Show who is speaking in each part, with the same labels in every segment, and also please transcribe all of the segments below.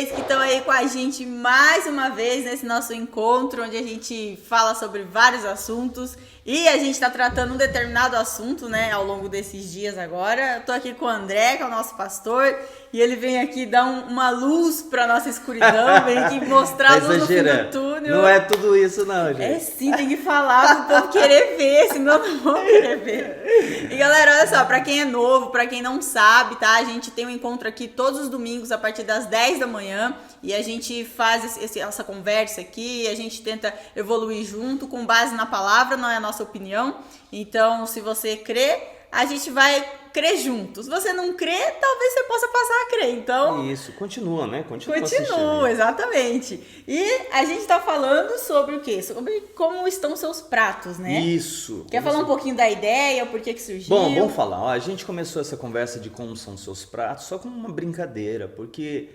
Speaker 1: vocês que estão aí com a gente mais uma vez nesse nosso encontro, onde a gente fala sobre vários assuntos e a gente está tratando um determinado assunto, né, ao longo desses dias agora. Eu tô aqui com o André, que é o nosso pastor, e ele vem aqui dar uma luz para nossa escuridão, vem aqui mostrar a luz no fim do túnel.
Speaker 2: Não é tudo isso não, gente.
Speaker 1: É sim, tem que falar pro povo querer ver, senão não vão querer ver. E galera, olha só, pra quem é novo, pra quem não sabe, tá? A gente tem um encontro aqui todos os domingos a partir das 10 da manhã e a gente faz essa conversa aqui, a gente tenta evoluir junto com base na palavra, não é a nossa opinião. Então, se você crê, a gente vai crer juntos. Se você não crê, talvez você possa passar a crer. Então,
Speaker 2: isso, continua, né?
Speaker 1: Continua, exatamente. E a gente tá falando sobre o quê? Sobre como estão seus pratos, né?
Speaker 2: Isso.
Speaker 1: Quer falar um pouquinho da ideia, por que surgiu?
Speaker 2: Bom, vamos falar. Ó, a gente começou essa conversa de como são seus pratos só como uma brincadeira, porque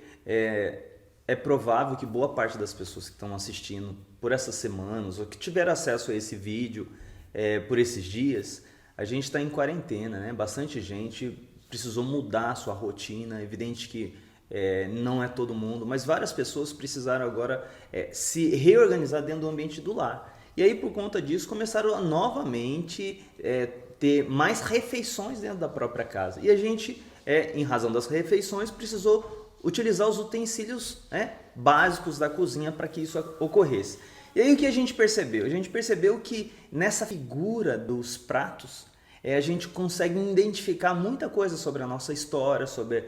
Speaker 2: é provável que boa parte das pessoas que estão assistindo por essas semanas ou que tiveram acesso a esse vídeo por esses dias, a gente está em quarentena, né? Bastante gente precisou mudar a sua rotina. É evidente que não é todo mundo, mas várias pessoas precisaram agora se reorganizar dentro do ambiente do lar. E aí, por conta disso, começaram a novamente ter mais refeições dentro da própria casa. E a gente, em razão das refeições, precisou utilizar os utensílios básicos da cozinha para que isso ocorresse. E aí o que a gente percebeu? A gente percebeu que nessa figura dos pratos, a gente consegue identificar muita coisa sobre a nossa história, sobre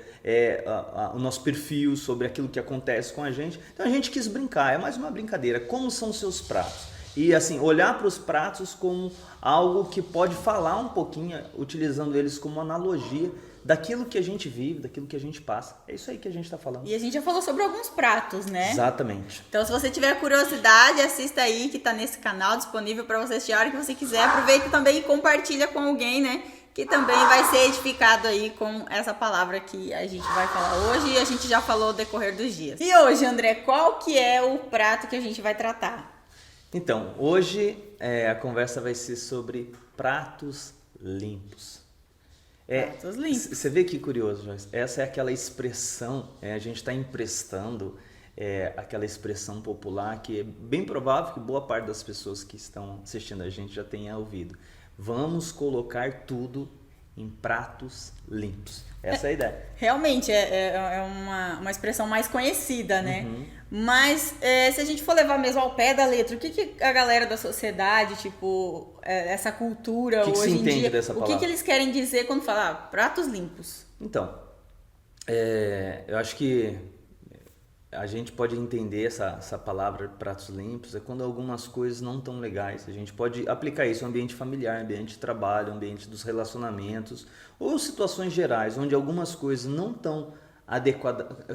Speaker 2: o nosso perfil, sobre aquilo que acontece com a gente. Então a gente quis brincar, é mais uma brincadeira. Como são os seus pratos? E assim, olhar para os pratos como algo que pode falar um pouquinho, utilizando eles como analogia daquilo que a gente vive, daquilo que a gente passa. É isso aí que a gente está falando.
Speaker 1: E a gente já falou sobre alguns pratos, né?
Speaker 2: Exatamente.
Speaker 1: Então, se você tiver curiosidade, assista aí, que tá nesse canal disponível para você assistir a hora que você quiser. Aproveita também e compartilha com alguém, né? Que também vai ser edificado aí com essa palavra que a gente vai falar hoje e a gente já falou no decorrer dos dias. E hoje, André, qual que é o prato que a gente vai tratar?
Speaker 2: Então, hoje a conversa vai ser sobre pratos limpos.
Speaker 1: Pratos limpos.
Speaker 2: Você vê que curioso, Joyce. Essa é aquela expressão, a gente está emprestando aquela expressão popular que é bem provável que boa parte das pessoas que estão assistindo a gente já tenha ouvido. Vamos colocar tudo em pratos limpos. Essa é a ideia.
Speaker 1: Realmente, é uma expressão mais conhecida, né?
Speaker 2: Uhum.
Speaker 1: Mas, se a gente for levar mesmo ao pé da letra, o que a galera da sociedade, tipo, essa cultura
Speaker 2: que
Speaker 1: hoje
Speaker 2: se
Speaker 1: em
Speaker 2: entende
Speaker 1: dia,
Speaker 2: dessa
Speaker 1: o
Speaker 2: palavra?
Speaker 1: que eles querem dizer quando falam pratos limpos?
Speaker 2: Então, eu acho que a gente pode entender essa palavra pratos limpos quando algumas coisas não estão legais. A gente pode aplicar isso no ambiente familiar, ambiente de trabalho, ambiente dos relacionamentos ou situações gerais onde algumas coisas não estão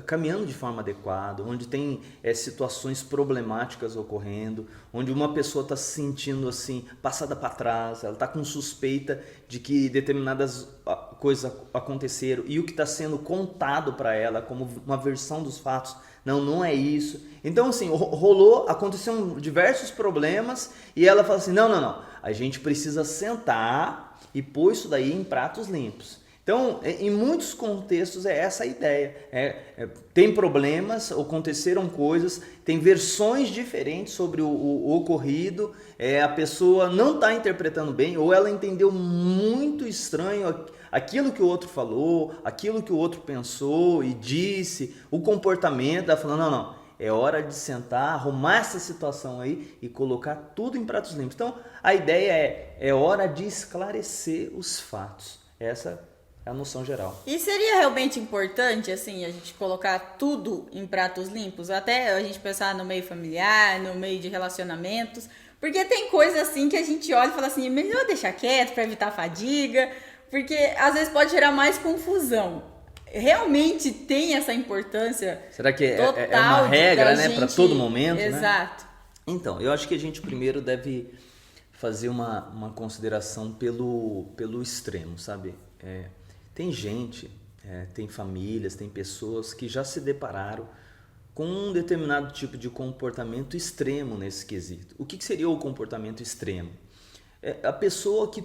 Speaker 2: caminhando de forma adequada, onde tem situações problemáticas ocorrendo, onde uma pessoa está se sentindo assim passada para trás, ela está com suspeita de que determinadas coisas aconteceram e o que está sendo contado para ela como uma versão dos fatos não é isso. Então assim, aconteceram diversos problemas e ela fala assim, não, a gente precisa sentar e pôr isso daí em pratos limpos. Então, em muitos contextos é essa a ideia. Tem problemas, aconteceram coisas, tem versões diferentes sobre o ocorrido, a pessoa não está interpretando bem ou ela entendeu muito estranho aquilo que o outro falou, aquilo que o outro pensou e disse, o comportamento, ela falando, não, é hora de sentar, arrumar essa situação aí e colocar tudo em pratos limpos. Então, a ideia é hora de esclarecer os fatos. Essa é a noção geral.
Speaker 1: E seria realmente importante, assim, a gente colocar tudo em pratos limpos? Até a gente pensar no meio familiar, no meio de relacionamentos. Porque tem coisa assim que a gente olha e fala assim, é melhor deixar quieto para evitar fadiga. Porque às vezes pode gerar mais confusão. Realmente tem essa importância.
Speaker 2: Será que é uma regra, né, para todo momento?
Speaker 1: Exato.
Speaker 2: Né? Então, eu acho que a gente primeiro deve fazer uma consideração pelo extremo, sabe? Tem gente, tem famílias, tem pessoas que já se depararam com um determinado tipo de comportamento extremo nesse quesito. O que seria o comportamento extremo? A pessoa que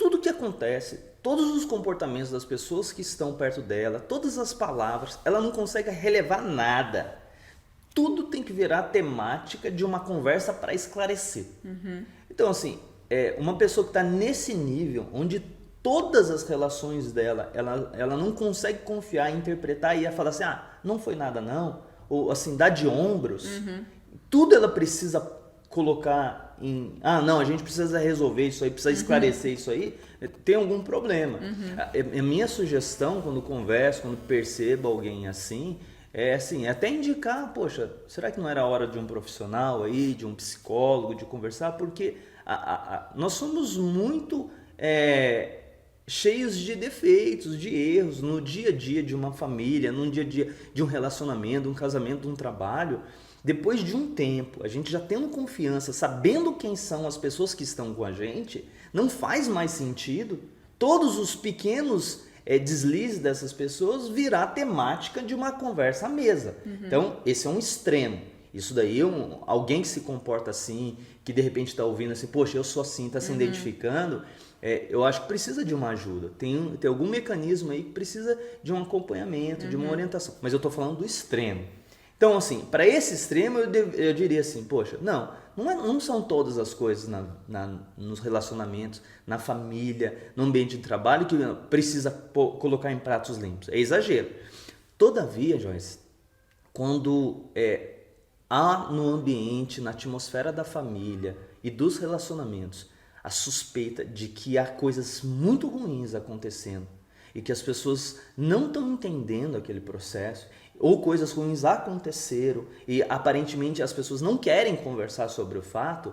Speaker 2: tudo que acontece, todos os comportamentos das pessoas que estão perto dela, todas as palavras, ela não consegue relevar nada. Tudo tem que virar temática de uma conversa para esclarecer. Então, assim, uma pessoa que está nesse nível, onde todas as relações dela, ela não consegue confiar, interpretar e ia falar assim, não foi nada não, ou assim, dá de ombros, tudo ela precisa colocar em, não, a gente precisa resolver isso aí, precisa esclarecer isso aí, tem algum problema. A minha sugestão, quando converso, quando percebo alguém assim, é até indicar, poxa, será que não era hora de um profissional aí, de um psicólogo, de conversar? Porque nós somos muito cheios de defeitos, de erros no dia a dia de uma família, no dia a dia de um relacionamento, um casamento, um trabalho. Depois de um tempo, a gente já tendo confiança, sabendo quem são as pessoas que estão com a gente, não faz mais sentido todos os pequenos deslizes dessas pessoas virar temática de uma conversa à mesa. Então, esse é um extremo. Isso daí, alguém que se comporta assim, que de repente está ouvindo assim, poxa, eu sou assim, está se identificando, eu acho que precisa de uma ajuda. Tem algum mecanismo aí que precisa de um acompanhamento, de uma orientação. Mas eu estou falando do extremo. Então, assim, para esse extremo, eu diria assim, poxa, não são todas as coisas nos relacionamentos, na família, no ambiente de trabalho que precisa colocar em pratos limpos. É exagero. Todavia, Joyce, quando há no ambiente, na atmosfera da família e dos relacionamentos, a suspeita de que há coisas muito ruins acontecendo e que as pessoas não estão entendendo aquele processo, ou coisas ruins aconteceram e aparentemente as pessoas não querem conversar sobre o fato,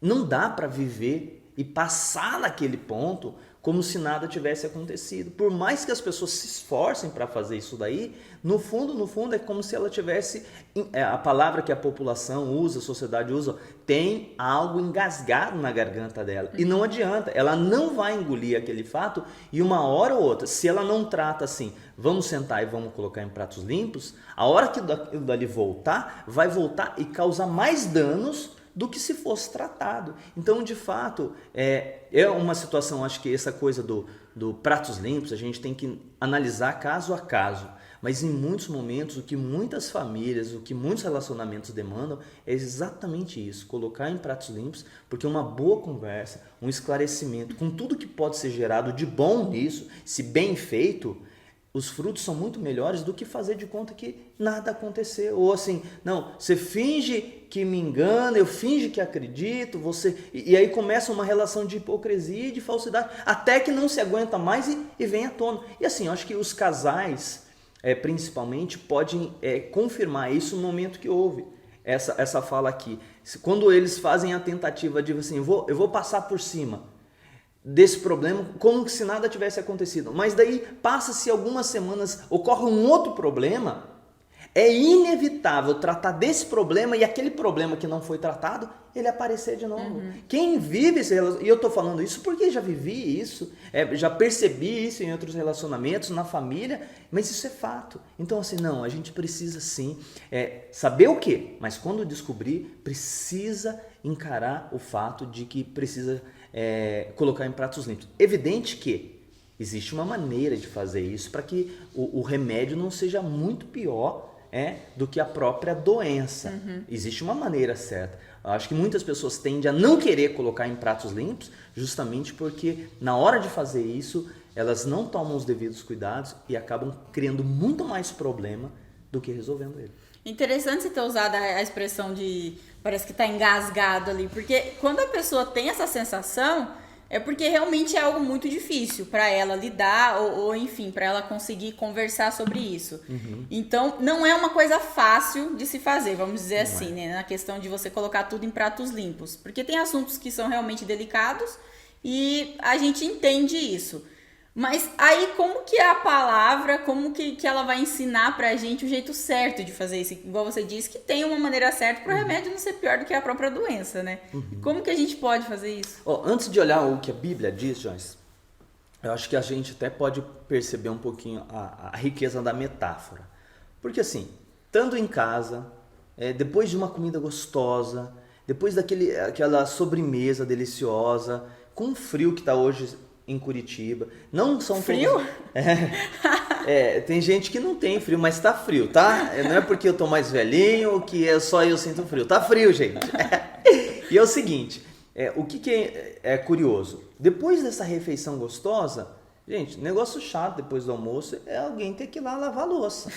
Speaker 2: não dá para viver e passar naquele ponto como se nada tivesse acontecido. Por mais que as pessoas se esforcem para fazer isso daí, no fundo é como se ela tivesse, a palavra que a população usa, a sociedade usa, tem algo engasgado na garganta dela. E não adianta, ela não vai engolir aquele fato e uma hora ou outra, se ela não trata assim, vamos sentar e vamos colocar em pratos limpos, a hora que aquilo dali voltar, vai voltar e causar mais danos do que se fosse tratado. Então, de fato, é uma situação, acho que essa coisa do pratos limpos, a gente tem que analisar caso a caso. Mas em muitos momentos, o que muitas famílias, o que muitos relacionamentos demandam é exatamente isso, colocar em pratos limpos, porque uma boa conversa, um esclarecimento, com tudo que pode ser gerado de bom nisso, se bem feito, os frutos são muito melhores do que fazer de conta que nada aconteceu. Ou assim, não, você finge que me engana, eu finge que acredito, e aí começa uma relação de hipocrisia e de falsidade, até que não se aguenta mais e vem à tona. E assim, eu acho que os casais, principalmente, podem confirmar isso no momento que houve essa fala aqui. Quando eles fazem a tentativa de assim, eu vou passar por cima desse problema, como se nada tivesse acontecido. Mas daí, passa-se algumas semanas, ocorre um outro problema, é inevitável tratar desse problema e aquele problema que não foi tratado, ele aparecer de novo. Quem vive esse relacionamento, e eu estou falando isso porque já vivi isso, já percebi isso em outros relacionamentos, na família, mas isso é fato. Então assim, não, a gente precisa sim saber o quê? Mas quando descobrir, precisa encarar o fato de que precisa colocar em pratos limpos. Evidente que existe uma maneira de fazer isso para que o remédio não seja muito pior do que a própria doença. Existe uma maneira certa. Eu acho que muitas pessoas tendem a não querer colocar em pratos limpos justamente porque na hora de fazer isso elas não tomam os devidos cuidados e acabam criando muito mais problema do que resolvendo ele.
Speaker 1: Interessante você ter usado a expressão de parece que tá engasgado ali, porque quando a pessoa tem essa sensação, é porque realmente é algo muito difícil para ela lidar ou enfim, para ela conseguir conversar sobre isso. Então, não é uma coisa fácil de se fazer, vamos dizer assim, né? Na questão de você colocar tudo em pratos limpos, porque tem assuntos que são realmente delicados e a gente entende isso. Mas aí como que é a palavra, como que ela vai ensinar pra gente o jeito certo de fazer isso? Igual você disse, que tem uma maneira certa para o remédio não ser pior do que a própria doença, né? Como que a gente pode fazer isso?
Speaker 2: Antes de olhar o que a Bíblia diz, Joyce, eu acho que a gente até pode perceber um pouquinho a riqueza da metáfora. Porque assim, estando em casa, depois de uma comida gostosa, depois daquela sobremesa deliciosa, com o frio que está hoje em Curitiba. Não são
Speaker 1: frio?
Speaker 2: Todos... tem gente que não tem frio, mas tá frio, tá? Não é porque eu tô mais velhinho que só eu sinto frio. Tá frio, gente. E é o seguinte, o que é curioso? Depois dessa refeição gostosa, gente, negócio chato depois do almoço é alguém ter que ir lá lavar a louça.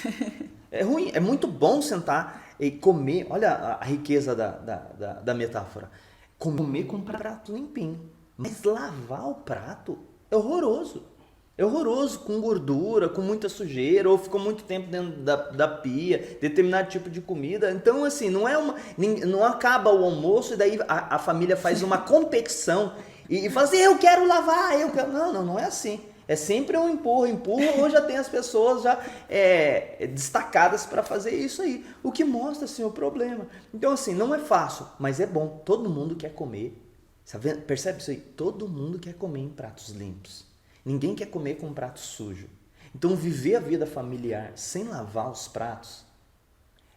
Speaker 2: É ruim, é muito bom sentar e comer. Olha a riqueza da metáfora. Comer com um prato limpinho. Mas lavar o prato é horroroso. É horroroso, com gordura, com muita sujeira, ou ficou muito tempo dentro da pia, determinado tipo de comida. Então, assim, não acaba o almoço e daí a família faz uma competição e fala assim, eu quero lavar, eu quero... Não é assim. É sempre um empurra, ou já tem as pessoas já destacadas para fazer isso aí. O que mostra, assim, o problema. Então, assim, não é fácil, mas é bom. Todo mundo quer comer. Percebe isso aí? Todo mundo quer comer em pratos limpos. Ninguém quer comer com um prato sujo. Então, viver a vida familiar sem lavar os pratos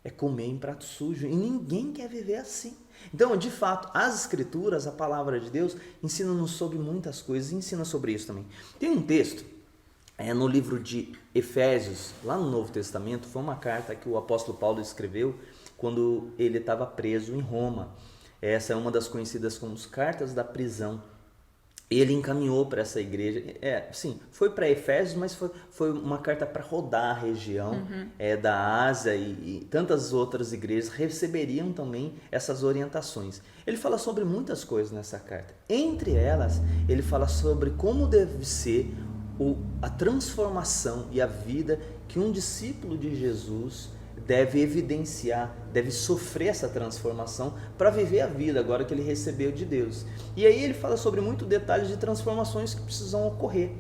Speaker 2: é comer em prato sujo. E ninguém quer viver assim. Então, de fato, as Escrituras, a palavra de Deus, ensina-nos sobre muitas coisas e ensina sobre isso também. Tem um texto, no livro de Efésios, lá no Novo Testamento, foi uma carta que o apóstolo Paulo escreveu quando ele estava preso em Roma. Essa é uma das conhecidas como as cartas da prisão. Ele encaminhou para essa igreja, sim, foi para Efésios, mas foi uma carta para rodar a região da Ásia e tantas outras igrejas receberiam também essas orientações. Ele fala sobre muitas coisas nessa carta. Entre elas, ele fala sobre como deve ser a transformação e a vida que um discípulo de Jesus deve evidenciar, deve sofrer essa transformação para viver a vida agora que ele recebeu de Deus. E aí ele fala sobre muitos detalhes de transformações que precisam ocorrer.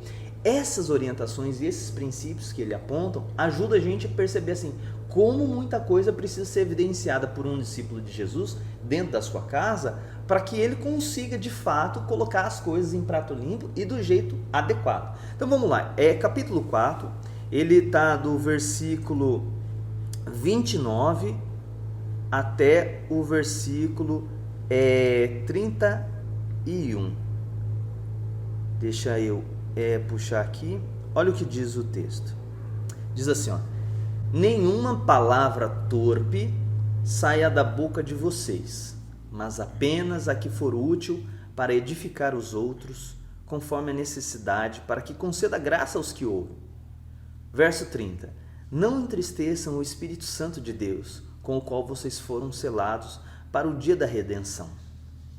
Speaker 2: Essas orientações e esses princípios que ele aponta ajudam a gente a perceber assim, como muita coisa precisa ser evidenciada por um discípulo de Jesus dentro da sua casa para que ele consiga de fato colocar as coisas em prato limpo e do jeito adequado. Então vamos lá, capítulo 4, ele está do versículo 29 até o versículo 31. Deixa eu puxar aqui. Olha o que diz o texto. Diz assim, ó: nenhuma palavra torpe saia da boca de vocês, mas apenas a que for útil para edificar os outros, conforme a necessidade, para que conceda graça aos que ouvem. Verso 30. Não entristeçam o Espírito Santo de Deus, com o qual vocês foram selados para o dia da redenção.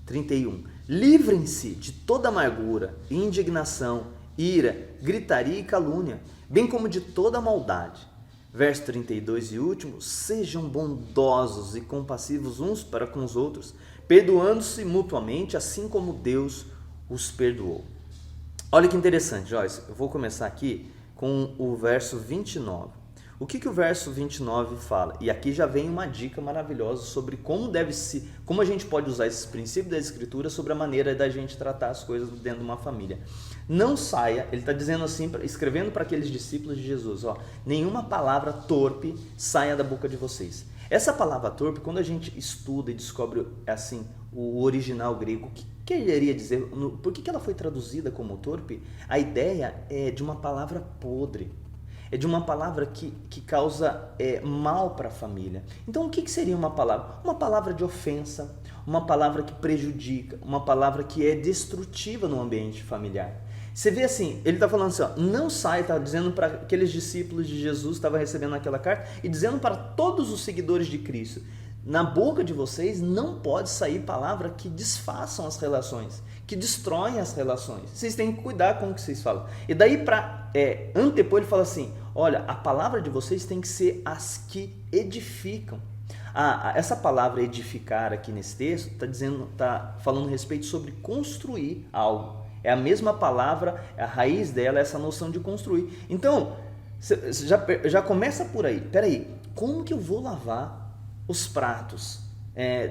Speaker 2: 31. Livrem-se de toda amargura, indignação, ira, gritaria e calúnia, bem como de toda maldade. Verso 32 e último. Sejam bondosos e compassivos uns para com os outros, perdoando-se mutuamente, assim como Deus os perdoou. Olha que interessante, Joyce. Eu vou começar aqui com o verso 29. O que o verso 29 fala? E aqui já vem uma dica maravilhosa sobre como a gente pode usar esses princípios da Escritura sobre a maneira da gente tratar as coisas dentro de uma família. Não saia, ele está dizendo assim, escrevendo para aqueles discípulos de Jesus, nenhuma palavra torpe saia da boca de vocês. Essa palavra torpe, quando a gente estuda e descobre assim o original grego, o que quereria dizer, por que ela foi traduzida como torpe? A ideia é de uma palavra podre. É de uma palavra que causa mal para a família. Então, o que seria uma palavra? Uma palavra de ofensa, uma palavra que prejudica, uma palavra que é destrutiva no ambiente familiar. Você vê assim, ele está falando assim, não sai, está dizendo para aqueles discípulos de Jesus, estava recebendo aquela carta, e dizendo para todos os seguidores de Cristo, na boca de vocês não pode sair palavra que desfaçam as relações, que destroem as relações. Vocês têm que cuidar com o que vocês falam. E daí, para antepor, ele fala assim, olha, a palavra de vocês tem que ser as que edificam. Essa palavra edificar aqui nesse texto está falando a respeito sobre construir algo. É a mesma palavra, a raiz dela é essa noção de construir. Então, já começa por aí. Peraí, como que eu vou lavar os pratos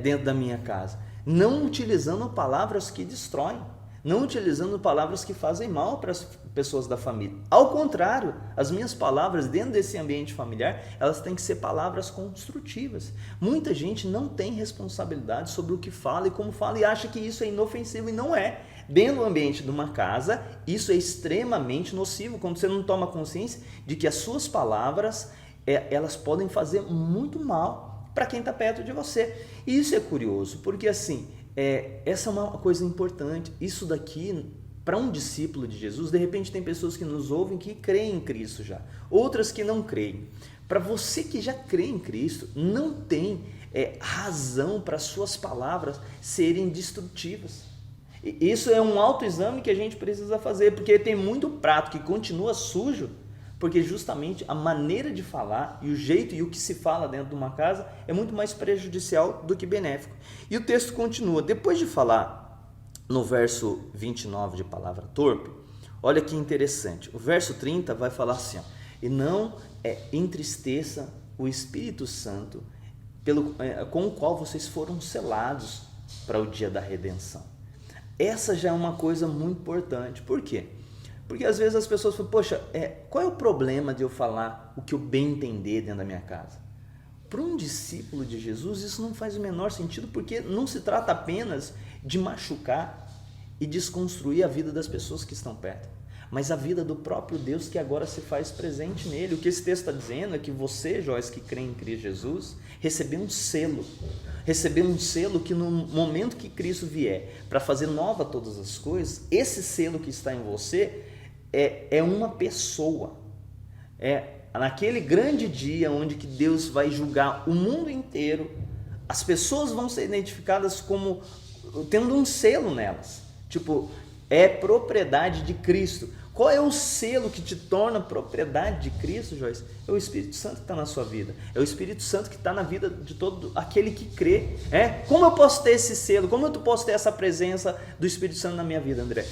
Speaker 2: dentro da minha casa? Não utilizando palavras que destroem, não utilizando palavras que fazem mal para as pessoas da família. Ao contrário, as minhas palavras dentro desse ambiente familiar, elas têm que ser palavras construtivas. Muita gente não tem responsabilidade sobre o que fala e como fala e acha que isso é inofensivo, e não é. Dentro do ambiente de uma casa, isso é extremamente nocivo, quando você não toma consciência de que as suas palavras, elas podem fazer muito mal para quem está perto de você. E isso é curioso, porque assim, essa é uma coisa importante. Isso daqui, para um discípulo de Jesus, de repente tem pessoas que nos ouvem que creem em Cristo já, outras que não creem. Para você que já crê em Cristo, não tem razão para suas palavras serem destrutivas. Isso é um autoexame que a gente precisa fazer, porque tem muito prato que continua sujo, porque justamente a maneira de falar e o jeito e o que se fala dentro de uma casa é muito mais prejudicial do que benéfico. E o texto continua, depois de falar no verso 29 de palavra torpe, olha que interessante, o verso 30 vai falar assim, ó, e não entristeça o Espírito Santo com o qual vocês foram selados para o dia da redenção. Essa já é uma coisa muito importante. Por quê? Porque às vezes as pessoas falam, poxa, qual é o problema de eu falar o que eu bem entender dentro da minha casa? Para um discípulo de Jesus isso não faz o menor sentido, porque não se trata apenas de machucar e desconstruir a vida das pessoas que estão perto, mas a vida do próprio Deus que agora se faz presente nele. O que esse texto está dizendo é que você, Joyce, que crê em Cristo Jesus, recebeu um selo que no momento que Cristo vier para fazer nova todas as coisas, esse selo que está em você é uma pessoa, naquele grande dia onde que Deus vai julgar o mundo inteiro, as pessoas vão ser identificadas como tendo um selo nelas, tipo, é propriedade de Cristo. Qual é o selo que te torna propriedade de Cristo, Joyce? É o Espírito Santo que está na sua vida. É o Espírito Santo que está na vida de todo aquele que crê. Como eu posso ter esse selo? Como eu posso ter essa presença do Espírito Santo na minha vida, André?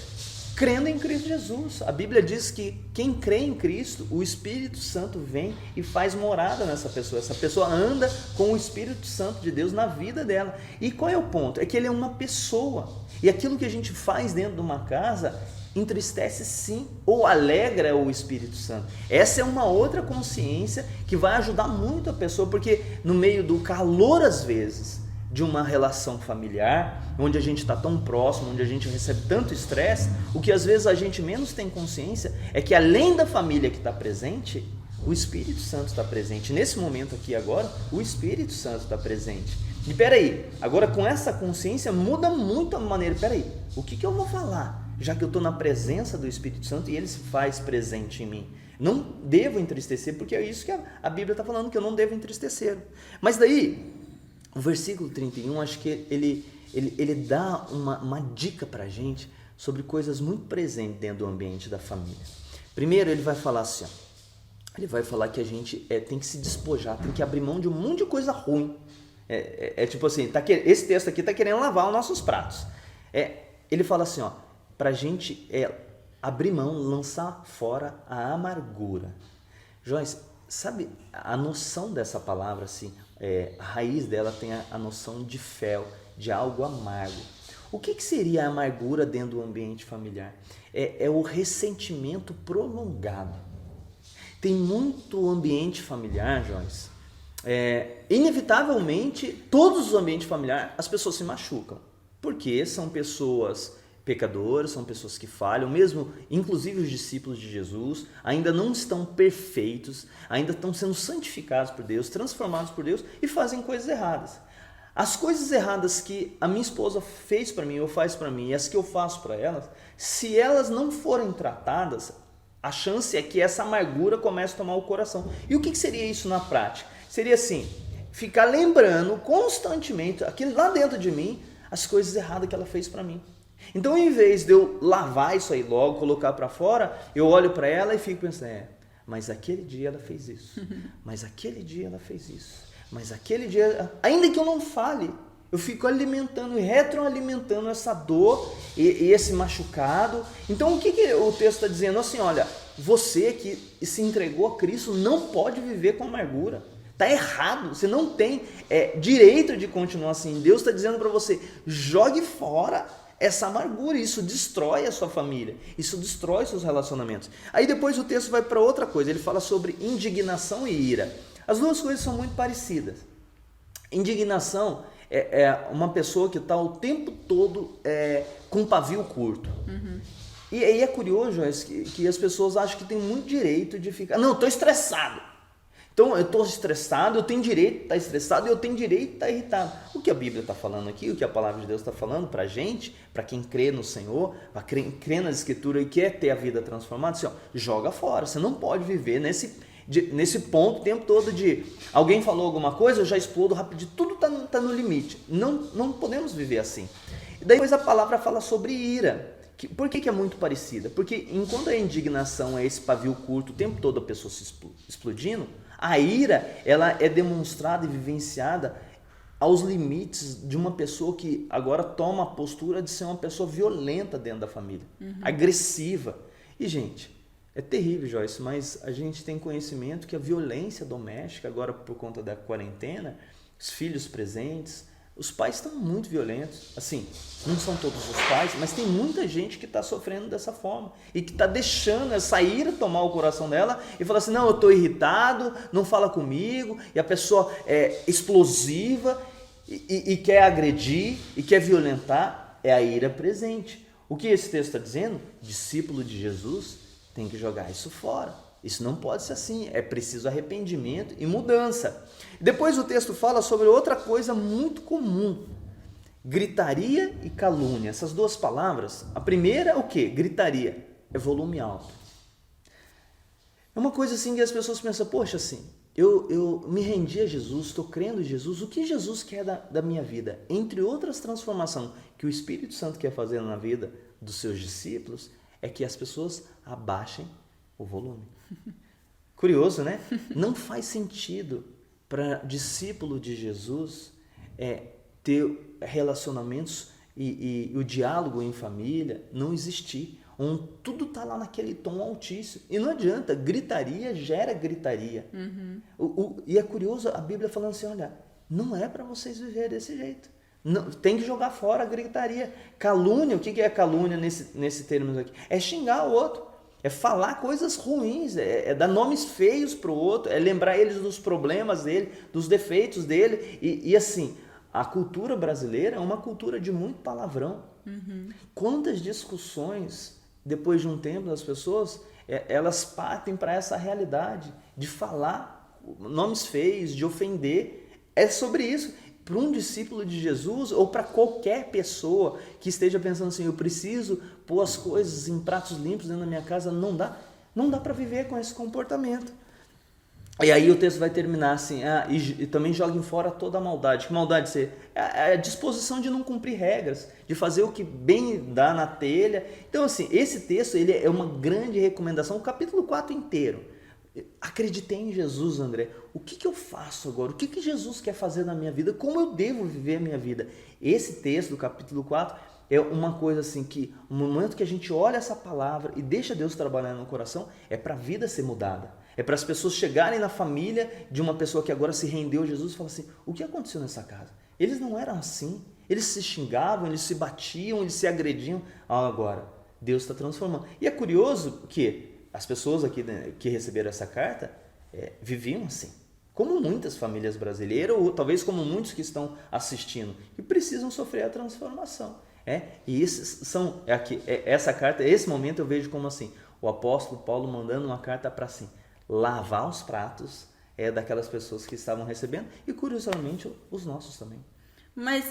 Speaker 2: Crendo em Cristo Jesus. A Bíblia diz que quem crê em Cristo, o Espírito Santo vem e faz morada nessa pessoa. Essa pessoa anda com o Espírito Santo de Deus na vida dela. E qual é o ponto? É que ele é uma pessoa. E aquilo que a gente faz dentro de uma casa entristece sim, ou alegra o Espírito Santo. Essa é uma outra consciência que vai ajudar muito a pessoa, porque no meio do calor, às vezes, de uma relação familiar, onde a gente está tão próximo, onde a gente recebe tanto estresse, o que às vezes a gente menos tem consciência é que além da família que está presente, o Espírito Santo está presente. Nesse momento aqui agora, o Espírito Santo está presente. E peraí, agora com essa consciência muda muito a maneira, peraí, o que eu vou falar? Já que eu estou na presença do Espírito Santo e ele se faz presente em mim. Não devo entristecer, porque é isso que a Bíblia está falando, que eu não devo entristecer. Mas daí, o versículo 31, acho que ele dá uma dica para a gente sobre coisas muito presentes dentro do ambiente da família. Primeiro, ele vai falar assim, ele vai falar que a gente tem que se despojar, tem que abrir mão de um monte de coisa ruim. Tipo assim, esse texto aqui está querendo lavar os nossos pratos. Ele fala assim, para a gente abrir mão, lançar fora a amargura. Joyce, sabe, a noção dessa palavra, assim, a raiz dela tem a noção de fel, de algo amargo. O que seria a amargura dentro do ambiente familiar? É o ressentimento prolongado. Tem muito ambiente familiar, Joyce, inevitavelmente, todos os ambientes familiares, as pessoas se machucam, porque são pessoas pecadoras, são pessoas que falham, mesmo, inclusive os discípulos de Jesus, ainda não estão perfeitos, ainda estão sendo santificados por Deus, transformados por Deus e fazem coisas erradas. As coisas erradas que a minha esposa fez para mim, ou faz para mim, e as que eu faço para elas, se elas não forem tratadas, a chance é que essa amargura comece a tomar o coração. E o que seria isso na prática? Seria assim, ficar lembrando constantemente, aquilo lá dentro de mim, as coisas erradas que ela fez para mim. Então, em vez de eu lavar isso aí logo, colocar para fora, eu olho para ela e fico pensando, mas aquele dia ela fez isso, mas aquele dia ela fez isso, mas aquele dia, ainda que eu não fale, eu fico alimentando e retroalimentando essa dor e esse machucado. Então, o que o texto está dizendo? Assim, olha, você que se entregou a Cristo não pode viver com amargura. Está errado, você não tem direito de continuar assim. Deus está dizendo para você, jogue fora essa amargura, isso destrói a sua família, isso destrói seus relacionamentos. Aí depois o texto vai para outra coisa, ele fala sobre indignação e ira. As duas coisas são muito parecidas. Indignação é uma pessoa que está o tempo todo com pavio curto. E aí é curioso, Joyce, que as pessoas acham que tem muito direito de ficar... Não, eu estou estressado. Então, eu estou estressado, eu tenho direito de estar estressado e eu tenho direito de estar irritado. O que a Bíblia está falando aqui, o que a Palavra de Deus está falando para a gente, para quem crê no Senhor, para quem crê na Escritura e quer ter a vida transformada, assim, ó, joga fora. Você não pode viver nesse ponto o tempo todo de alguém falou alguma coisa, eu já explodo rapidinho, tudo está no limite. Não podemos viver assim. E daí depois a palavra fala sobre ira. Por que é muito parecida? Porque enquanto a indignação é esse pavio curto, o tempo todo a pessoa se explodindo, a ira ela é demonstrada e vivenciada aos limites de uma pessoa que agora toma a postura de ser uma pessoa violenta dentro da família, agressiva. E, gente, é terrível, Joyce, mas a gente tem conhecimento que a violência doméstica, agora por conta da quarentena, os filhos presentes, os pais estão muito violentos. Assim, não são todos os pais, mas tem muita gente que está sofrendo dessa forma e que está deixando essa ira tomar o coração dela e falar assim, não, eu estou irritado, não fala comigo, e a pessoa é explosiva e quer agredir e quer violentar, é a ira presente. O que esse texto está dizendo? Discípulo de Jesus tem que jogar isso fora. Isso não pode ser assim, é preciso arrependimento e mudança. Depois o texto fala sobre outra coisa muito comum, gritaria e calúnia. Essas duas palavras, a primeira é o quê? Gritaria, é volume alto. É uma coisa assim que as pessoas pensam, poxa, assim, eu me rendi a Jesus, estou crendo em Jesus, o que Jesus quer da minha vida? Entre outras transformações que o Espírito Santo quer fazer na vida dos seus discípulos, é que as pessoas abaixem o volume. Curioso, né? Não faz sentido para discípulo de Jesus ter relacionamentos e o diálogo em família não existir, onde tudo está lá naquele tom altíssimo. E não adianta, gritaria gera gritaria. E é curioso a Bíblia falando assim, olha, não é para vocês viverem desse jeito. Não, tem que jogar fora a gritaria. Calúnia, o que é calúnia nesse termo aqui? É xingar o outro. É falar coisas ruins, é dar nomes feios para o outro, é lembrar eles dos problemas dele, dos defeitos dele. E assim, a cultura brasileira é uma cultura de muito palavrão. Quantas discussões, depois de um tempo, as pessoas, elas partem para essa realidade de falar nomes feios, de ofender. É sobre isso. Para um discípulo de Jesus ou para qualquer pessoa que esteja pensando assim, eu preciso pôr as coisas em pratos limpos dentro da minha casa, não dá para viver com esse comportamento. E aí o texto vai terminar assim, e também joguem fora toda a maldade. Que maldade é a disposição de não cumprir regras, de fazer o que bem dá na telha. Então assim, esse texto ele é uma grande recomendação, o capítulo 4 inteiro. Acreditei em Jesus, André. O que eu faço agora? O que Jesus quer fazer na minha vida? Como eu devo viver a minha vida? Esse texto do capítulo 4 é uma coisa assim que, no momento que a gente olha essa palavra e deixa Deus trabalhar no coração, é para a vida ser mudada. É para as pessoas chegarem na família de uma pessoa que agora se rendeu a Jesus e falar assim, o que aconteceu nessa casa? Eles não eram assim. Eles se xingavam, eles se batiam, eles se agrediam. Agora, Deus está transformando. E é curioso que as pessoas aqui que receberam essa carta viviam assim, como muitas famílias brasileiras, ou talvez como muitos que estão assistindo, que precisam sofrer a transformação. E esses são, essa carta, esse momento eu vejo como assim, o apóstolo Paulo mandando uma carta para assim, lavar os pratos daquelas pessoas que estavam recebendo, e curiosamente os nossos também.
Speaker 1: Mas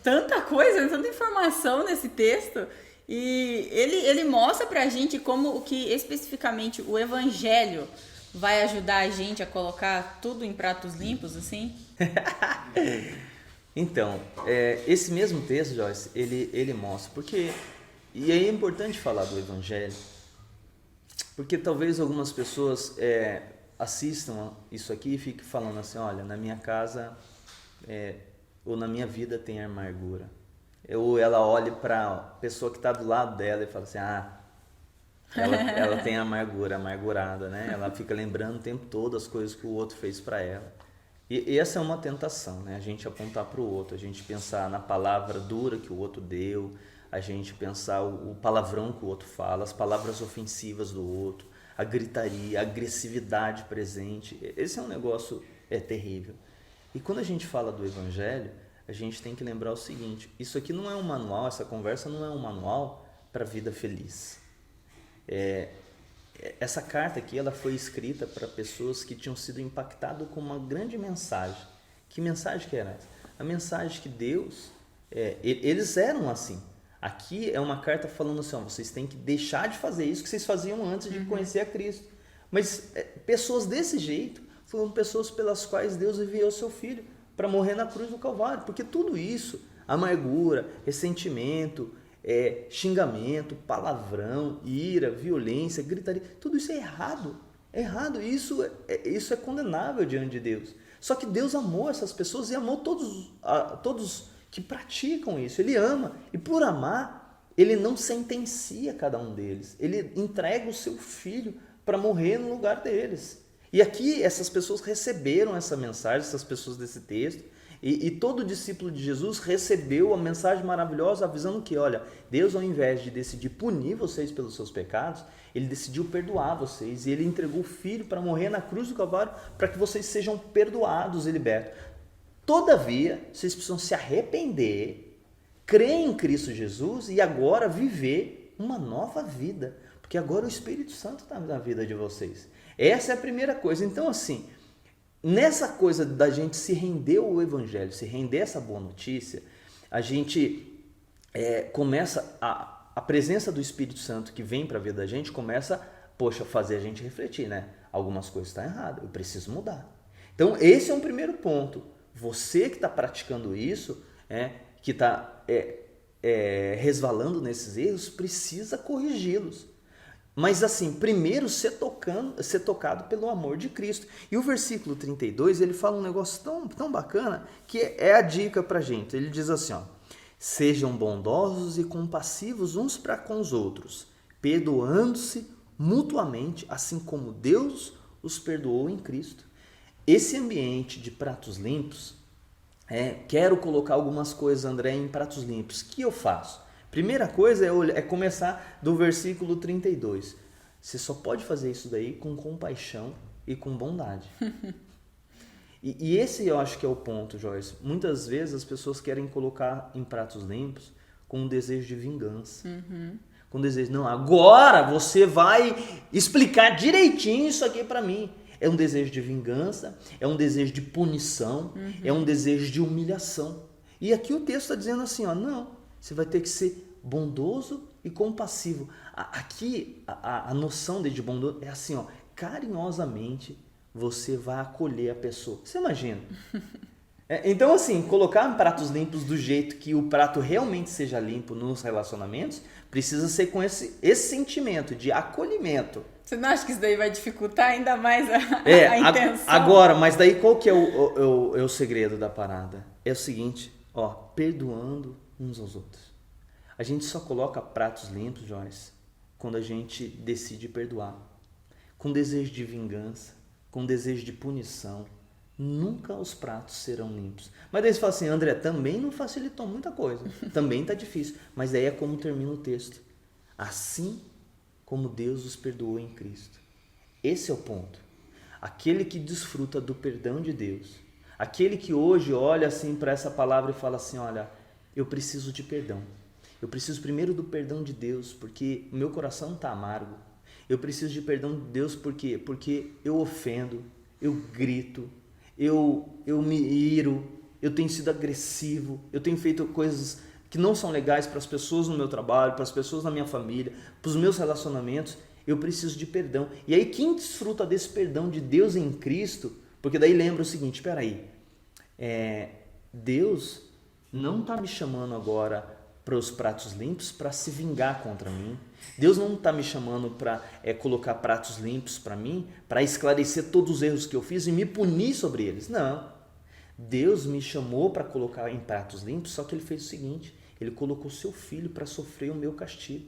Speaker 1: tanta coisa, tanta informação nesse texto. E ele mostra pra gente como que especificamente o evangelho vai ajudar a gente a colocar tudo em pratos limpos, assim?
Speaker 2: Então, esse mesmo texto, Joyce, ele mostra, porque, e aí é importante falar do evangelho, porque talvez algumas pessoas assistam isso aqui e fiquem falando assim, olha, na minha casa ou na minha vida tem amargura. Ou ela olha para a pessoa que está do lado dela e fala assim, ela tem amargurada, né? Ela fica lembrando o tempo todo as coisas que o outro fez para ela. E essa é uma tentação, né? A gente apontar para o outro, a gente pensar na palavra dura que o outro deu, a gente pensar o palavrão que o outro fala, as palavras ofensivas do outro, a gritaria, a agressividade presente. Esse é um negócio terrível. E quando a gente fala do evangelho, a gente tem que lembrar o seguinte: isso aqui não é um manual, essa conversa não é um manual para a vida feliz. Essa carta aqui, ela foi escrita para pessoas que tinham sido impactadas com uma grande mensagem. Que mensagem que era essa? A mensagem que Deus, eles eram assim. Aqui é uma carta falando assim, ó, vocês têm que deixar de fazer isso que vocês faziam antes de conhecer a Cristo. Mas pessoas desse jeito foram pessoas pelas quais Deus enviou seu Filho para morrer na cruz do Calvário. Porque tudo isso, amargura, ressentimento, xingamento, palavrão, ira, violência, gritaria, tudo isso é errado. É errado. Isso é condenável diante de Deus. Só que Deus amou essas pessoas e amou todos que praticam isso. Ele ama. E por amar, Ele não sentencia cada um deles. Ele entrega o seu Filho para morrer no lugar deles. E aqui essas pessoas receberam essa mensagem, essas pessoas desse texto, e todo discípulo de Jesus recebeu a mensagem maravilhosa avisando que, olha, Deus, ao invés de decidir punir vocês pelos seus pecados, Ele decidiu perdoar vocês, e Ele entregou o Filho para morrer na cruz do Calvário para que vocês sejam perdoados e libertos. Todavia, vocês precisam se arrepender, crer em Cristo Jesus e agora viver uma nova vida, porque agora o Espírito Santo está na vida de vocês. Essa é a primeira coisa. Então, assim, nessa coisa da gente se render ao Evangelho, se render essa boa notícia, a gente começa, a presença do Espírito Santo que vem para a vida da gente começa, a fazer a gente refletir, né? Algumas coisas estão erradas, eu preciso mudar. Então, esse é um primeiro ponto. Você que está praticando isso, que está resvalando nesses erros, precisa corrigi-los. Mas assim, primeiro ser tocado pelo amor de Cristo. E o versículo 32, ele fala um negócio tão bacana, que é a dica pra gente. Ele diz assim, ó: sejam bondosos e compassivos uns para com os outros, perdoando-se mutuamente, assim como Deus os perdoou em Cristo. Esse ambiente de pratos limpos, quero colocar algumas coisas, André, em pratos limpos. O que eu faço? Primeira coisa é começar do versículo 32. Você só pode fazer isso daí com compaixão e com bondade. E esse eu acho que é o ponto, Joyce. Muitas vezes as pessoas querem colocar em pratos limpos com um desejo de vingança. Com um desejo, não, agora você vai explicar direitinho isso aqui para mim. É um desejo de vingança, é um desejo de punição, é um desejo de humilhação. E aqui o texto está dizendo assim, ó, não. Você vai ter que ser bondoso e compassivo. Aqui, a noção de bondoso é assim, ó, carinhosamente você vai acolher a pessoa. Você imagina? Então, assim, colocar em pratos limpos do jeito que o prato realmente seja limpo nos relacionamentos, precisa ser com esse sentimento de acolhimento.
Speaker 1: Você não acha que isso daí vai dificultar ainda mais a intenção?
Speaker 2: Agora, mas daí qual que é o segredo da parada? É o seguinte, ó, perdoando uns aos outros. A gente só coloca pratos limpos, Joyce, quando a gente decide perdoar. Com desejo de vingança, com desejo de punição, nunca os pratos serão limpos. Mas daí você fala assim, André, também não facilitou muita coisa. Também está difícil. Mas daí é como termina o texto. Assim como Deus os perdoou em Cristo. Esse é o ponto. Aquele que desfruta do perdão de Deus, aquele que hoje olha assim para essa palavra e fala assim, olha, eu preciso de perdão. Eu preciso primeiro do perdão de Deus, porque o meu coração está amargo. Eu preciso de perdão de Deus porque eu ofendo, eu grito, eu me iro, eu tenho sido agressivo, eu tenho feito coisas que não são legais para as pessoas no meu trabalho, para as pessoas na minha família, para os meus relacionamentos. Eu preciso de perdão. E aí quem desfruta desse perdão de Deus em Cristo, porque daí lembra o seguinte, espera aí, Deus não está me chamando agora para os pratos limpos para se vingar contra mim. Deus não está me chamando para colocar pratos limpos para mim, para esclarecer todos os erros que eu fiz e me punir sobre eles. Não. Deus me chamou para colocar em pratos limpos, só que Ele fez o seguinte, Ele colocou seu Filho para sofrer o meu castigo.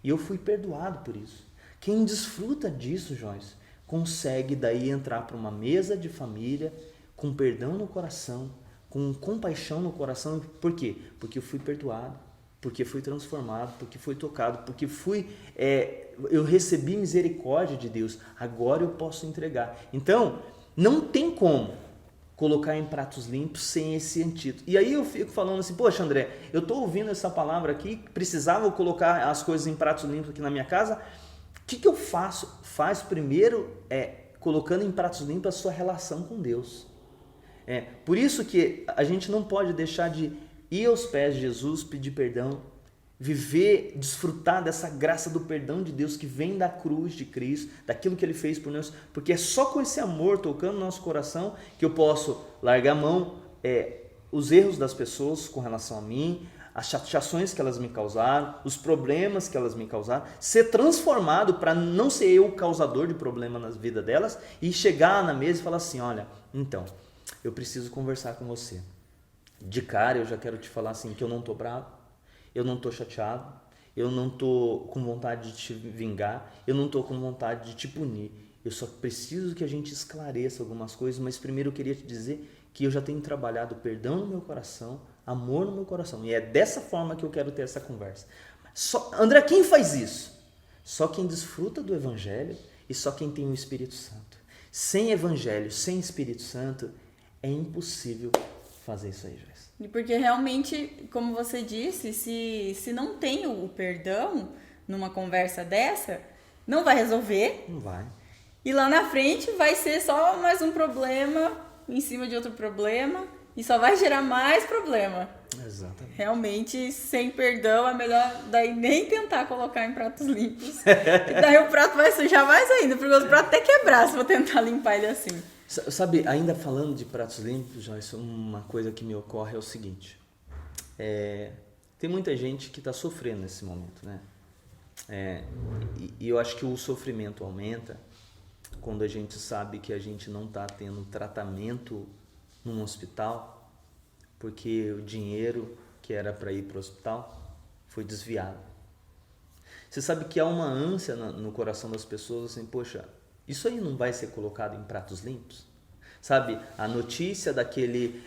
Speaker 2: E eu fui perdoado por isso. Quem desfruta disso, Joyce, consegue daí entrar para uma mesa de família com perdão no coração, com compaixão no coração. Por quê? Porque eu fui perdoado, porque fui transformado, porque fui tocado, porque eu recebi misericórdia de Deus. Agora eu posso entregar. Então, não tem como colocar em pratos limpos sem esse antídoto. E aí eu fico falando assim, poxa André, eu estou ouvindo essa palavra aqui, precisava colocar as coisas em pratos limpos aqui na minha casa, o que eu faço? Faz primeiro colocando em pratos limpos a sua relação com Deus. Por isso que a gente não pode deixar de ir aos pés de Jesus, pedir perdão, viver, desfrutar dessa graça do perdão de Deus que vem da cruz de Cristo, daquilo que Ele fez por nós, porque é só com esse amor tocando no nosso coração que eu posso largar a mão os erros das pessoas com relação a mim, as chateações que elas me causaram, os problemas que elas me causaram, ser transformado para não ser eu o causador de problema na vida delas e chegar na mesa e falar assim, olha, então, eu preciso conversar com você. De cara eu já quero te falar assim que eu não estou bravo, eu não estou chateado, eu não estou com vontade de te vingar, eu não estou com vontade de te punir. Eu só preciso que a gente esclareça algumas coisas, mas primeiro eu queria te dizer que eu já tenho trabalhado perdão no meu coração, amor no meu coração. E é dessa forma que eu quero ter essa conversa. André, quem faz isso? Só quem desfruta do Evangelho e só quem tem o Espírito Santo. Sem Evangelho, sem Espírito Santo, é impossível fazer isso aí, Joyce.
Speaker 1: Porque realmente, como você disse, se não tem o perdão numa conversa dessa, não vai resolver.
Speaker 2: Não vai.
Speaker 1: E lá na frente vai ser só mais um problema em cima de outro problema e só vai gerar mais problema.
Speaker 2: Exatamente.
Speaker 1: Realmente, sem perdão, é melhor daí nem tentar colocar em pratos limpos. E daí o prato vai sujar mais ainda, porque o prato até quebrar se eu tentar limpar ele assim.
Speaker 2: Sabe, ainda falando de pratos limpos, Joyce, uma coisa que me ocorre é o seguinte. Tem muita gente que está sofrendo nesse momento, né? E eu acho que o sofrimento aumenta quando a gente sabe que a gente não está tendo tratamento num hospital, porque o dinheiro que era para ir para o hospital foi desviado. Você sabe que há uma ânsia no coração das pessoas assim, poxa, isso aí não vai ser colocado em pratos limpos? Sabe, a notícia daquele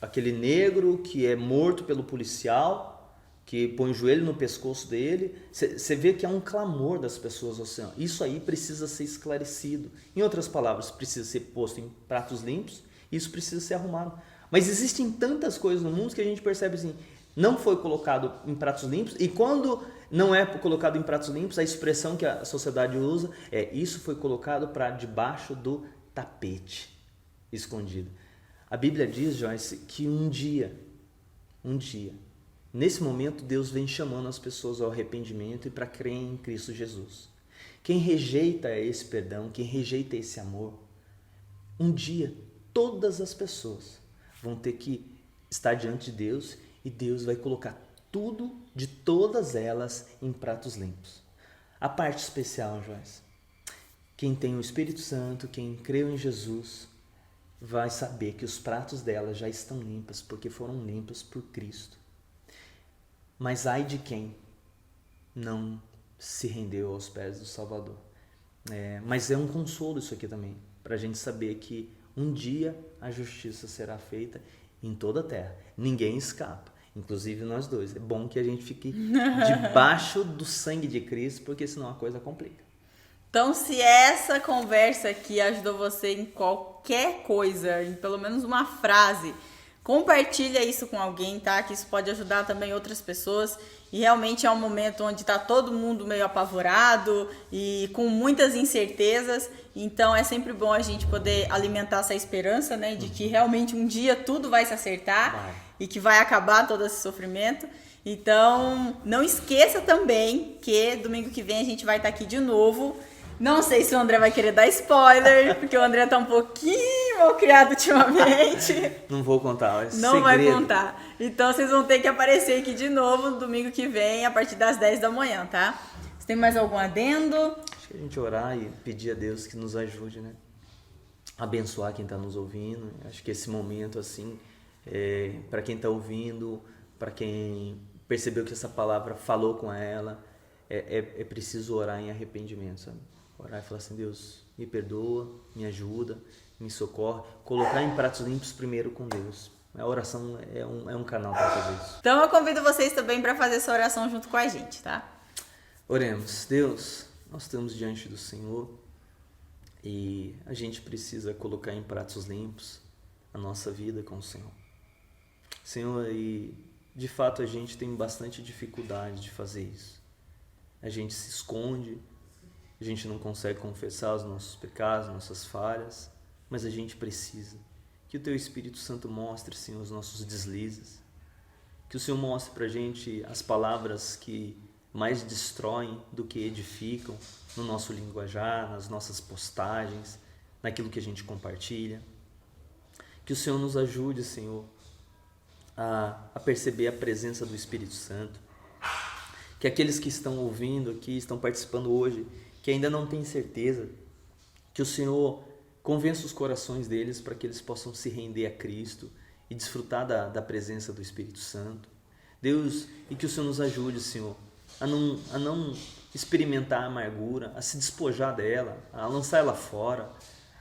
Speaker 2: aquele negro que é morto pelo policial, que põe o joelho no pescoço dele, você vê que há um clamor das pessoas assim, isso aí precisa ser esclarecido. Em outras palavras, precisa ser posto em pratos limpos, isso precisa ser arrumado. Mas existem tantas coisas no mundo que a gente percebe assim, não foi colocado em pratos limpos, e quando não é colocado em pratos limpos, a expressão que a sociedade usa isso foi colocado para debaixo do tapete, escondido. A Bíblia diz, Joyce, que um dia, nesse momento Deus vem chamando as pessoas ao arrependimento e para crer em Cristo Jesus. Quem rejeita esse perdão, quem rejeita esse amor, um dia todas as pessoas vão ter que estar diante de Deus e Deus vai colocar tudo de todas elas em pratos limpos. A parte especial, Joyce, quem tem o Espírito Santo, quem creu em Jesus, vai saber que os pratos dela já estão limpos, porque foram limpos por Cristo. Mas ai de quem não se rendeu aos pés do Salvador. Mas é um consolo isso aqui também, para a gente saber que um dia a justiça será feita em toda a terra. Ninguém escapa, inclusive nós dois. É bom que a gente fique debaixo do sangue de Cristo, porque senão a coisa complica.
Speaker 1: Então, se essa conversa aqui ajudou você em qualquer coisa, em pelo menos uma frase, compartilha isso com alguém, tá? Que isso pode ajudar também outras pessoas. E realmente é um momento onde tá todo mundo meio apavorado e com muitas incertezas. Então é sempre bom a gente poder alimentar essa esperança, né? De que realmente um dia tudo vai se acertar e que vai acabar todo esse sofrimento. Então não esqueça também que domingo que vem a gente vai estar aqui de novo. Não sei se o André vai querer dar spoiler, porque o André tá um pouquinho mal criado ultimamente.
Speaker 2: Não vou contar, é
Speaker 1: não segredo. Vai contar. Então vocês vão ter que aparecer aqui de novo no domingo que vem, a partir das 10 da manhã, tá? Você tem mais algum adendo?
Speaker 2: Acho que a gente orar e pedir a Deus que nos ajude, né? Abençoar quem está nos ouvindo. Acho que esse momento, assim, para quem está ouvindo, para quem percebeu que essa palavra falou com ela, é preciso orar em arrependimento, sabe? Orar e falar assim, Deus, me perdoa, me ajuda, me socorre. Colocar em pratos limpos primeiro com Deus. A oração é um canal para fazer isso.
Speaker 1: Então eu convido vocês também para fazer essa oração junto com a gente, tá?
Speaker 2: Oremos. Deus, nós estamos diante do Senhor e a gente precisa colocar em pratos limpos a nossa vida com o Senhor. Senhor, e de fato a gente tem bastante dificuldade de fazer isso. A gente se esconde, a gente não consegue confessar os nossos pecados, nossas falhas, mas a gente precisa que o Teu Espírito Santo mostre, Senhor, os nossos deslizes, que o Senhor mostre pra gente as palavras que mais destroem do que edificam no nosso linguajar, nas nossas postagens, naquilo que a gente compartilha. Que o Senhor nos ajude, Senhor, a perceber a presença do Espírito Santo. Que aqueles que estão ouvindo aqui, estão participando hoje, que ainda não têm certeza, que o Senhor convença os corações deles para que eles possam se render a Cristo e desfrutar da presença do Espírito Santo. Deus, e que o Senhor nos ajude, Senhor, a não experimentar a amargura, a se despojar dela, a lançar ela fora,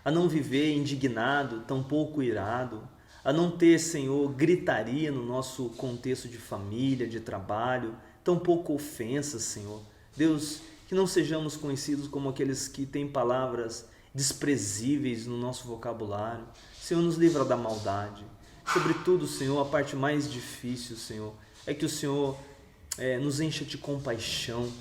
Speaker 2: a não viver indignado, tampouco irado, a não ter, Senhor, gritaria no nosso contexto de família, de trabalho, tampouco ofensas, Senhor. Deus, que não sejamos conhecidos como aqueles que têm palavras desprezíveis no nosso vocabulário. Senhor, nos livra da maldade. Sobretudo, Senhor, a parte mais difícil, Senhor, é que o Senhor nos encha de compaixão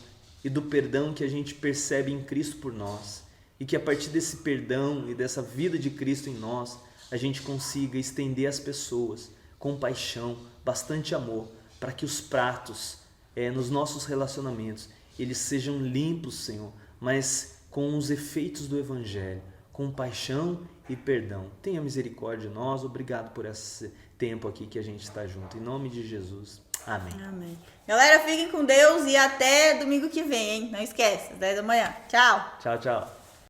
Speaker 2: e do perdão que a gente percebe em Cristo por nós. E que a partir desse perdão e dessa vida de Cristo em nós, a gente consiga estender às pessoas compaixão, bastante amor, para que os pratos nos nossos relacionamentos, eles sejam limpos, Senhor, mas com os efeitos do Evangelho, compaixão e perdão. Tenha misericórdia de nós, obrigado por esse tempo aqui que a gente está junto. Em nome de Jesus, amém.
Speaker 1: Amém. Galera, fiquem com Deus e até domingo que vem, hein? Não esquece, às 10 da manhã. Tchau.
Speaker 2: Tchau, tchau.